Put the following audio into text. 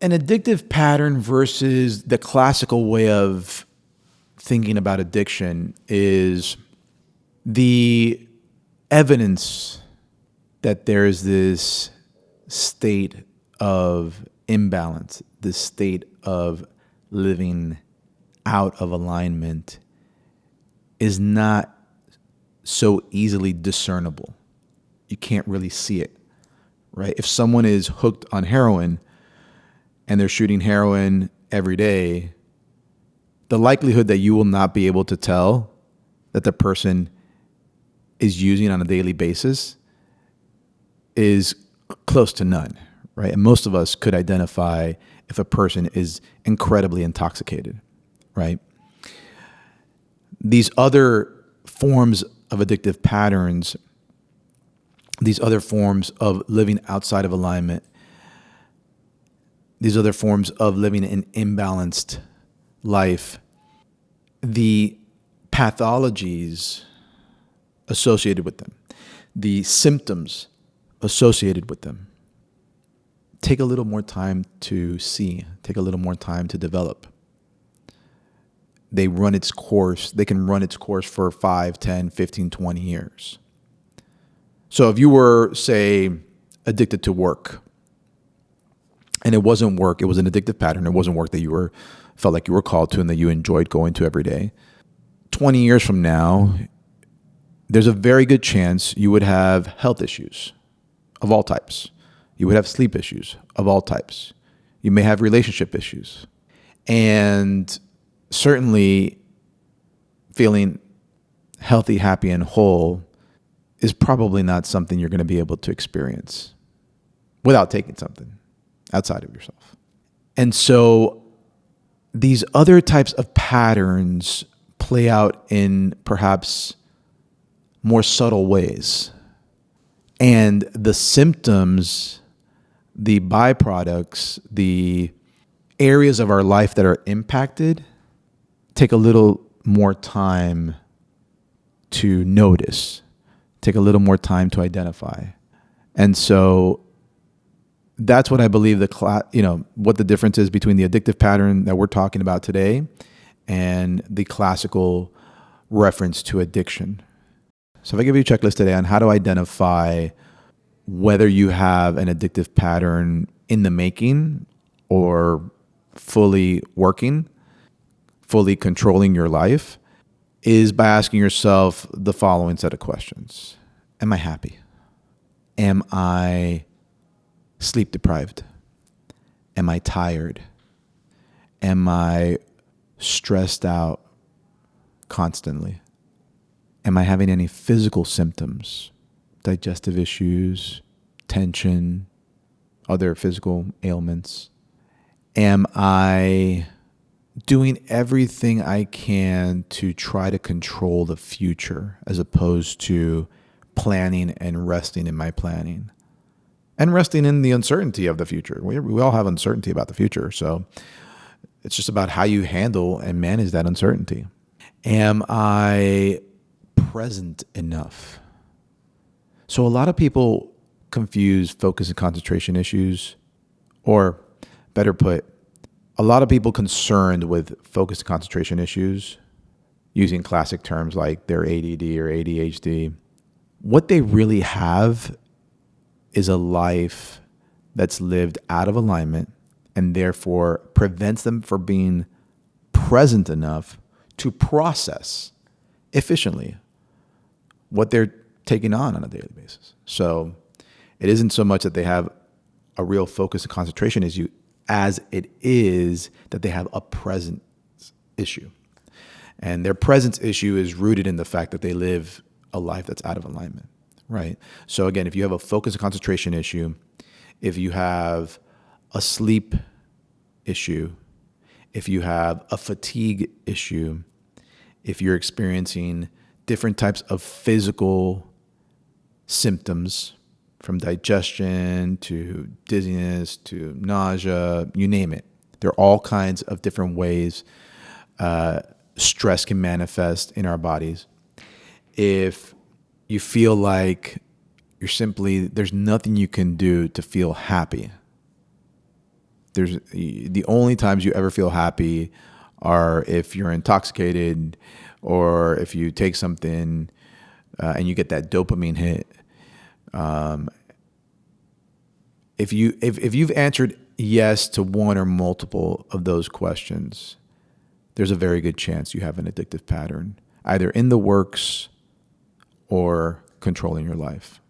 An addictive pattern versus the classical way of thinking about addiction is the evidence that there is this state of imbalance, this state of living out of alignment is not so easily discernible. You can't really see it, right? If someone is hooked on heroin and they're shooting heroin every day, the likelihood that you will not be able to tell that the person is using on a daily basis is close to none, right? And most of us could identify if a person is incredibly intoxicated, right? These other forms of addictive patterns, these other forms of living outside of alignment, these other forms of living an imbalanced life, the pathologies associated with them, the symptoms associated with them, take a little more time to see, take a little more time to develop. They run its course. They can run its course for 5, 10, 15, 20 years. So if you were, say, addicted to work, and it wasn't work, it was an addictive pattern, it wasn't work that you felt like you were called to and that you enjoyed going to every day, 20 years from now, there's a very good chance you would have health issues of all types. You would have sleep issues of all types. You may have relationship issues. And certainly feeling healthy, happy, and whole is probably not something you're going to be able to experience without taking something outside of yourself. And so these other types of patterns play out in perhaps more subtle ways. And the symptoms, the byproducts, the areas of our life that are impacted take a little more time to notice, take a little more time to identify. And so that's what I believe what the difference is between the addictive pattern that we're talking about today and the classical reference to addiction. So if I give you a checklist today on how to identify whether you have an addictive pattern in the making or fully working, fully controlling your life, is by asking yourself the following set of questions. Am I happy? Am I sleep deprived? Am I tired? Am I stressed out constantly? Am I having any physical symptoms, digestive issues, tension, other physical ailments? Am I doing everything I can to try to control the future as opposed to planning and resting in my planning and resting in the uncertainty of the future? We all have uncertainty about the future. So it's just about how you handle and manage that uncertainty. Am I present enough? So a lot of people confuse focus and concentration issues, or better put, a lot of people concerned with focus and concentration issues, using classic terms like they're ADD or ADHD. What they really have is a life that's lived out of alignment and therefore prevents them from being present enough to process efficiently what they're taking on a daily basis. So it isn't so much that they have a real focus and concentration issue as it is that they have a presence issue. And their presence issue is rooted in the fact that they live a life that's out of alignment, right? So again, if you have a focus and concentration issue, if you have a sleep issue, if you have a fatigue issue, if you're experiencing different types of physical symptoms, from digestion to dizziness to nausea, you name it. There are all kinds of different ways stress can manifest in our bodies. If you feel like there's nothing you can do to feel happy, The only times you ever feel happy are if you're intoxicated or if you take something and you get that dopamine hit. If you've answered yes to one or multiple of those questions, there's a very good chance you have an addictive pattern, either in the works or controlling your life.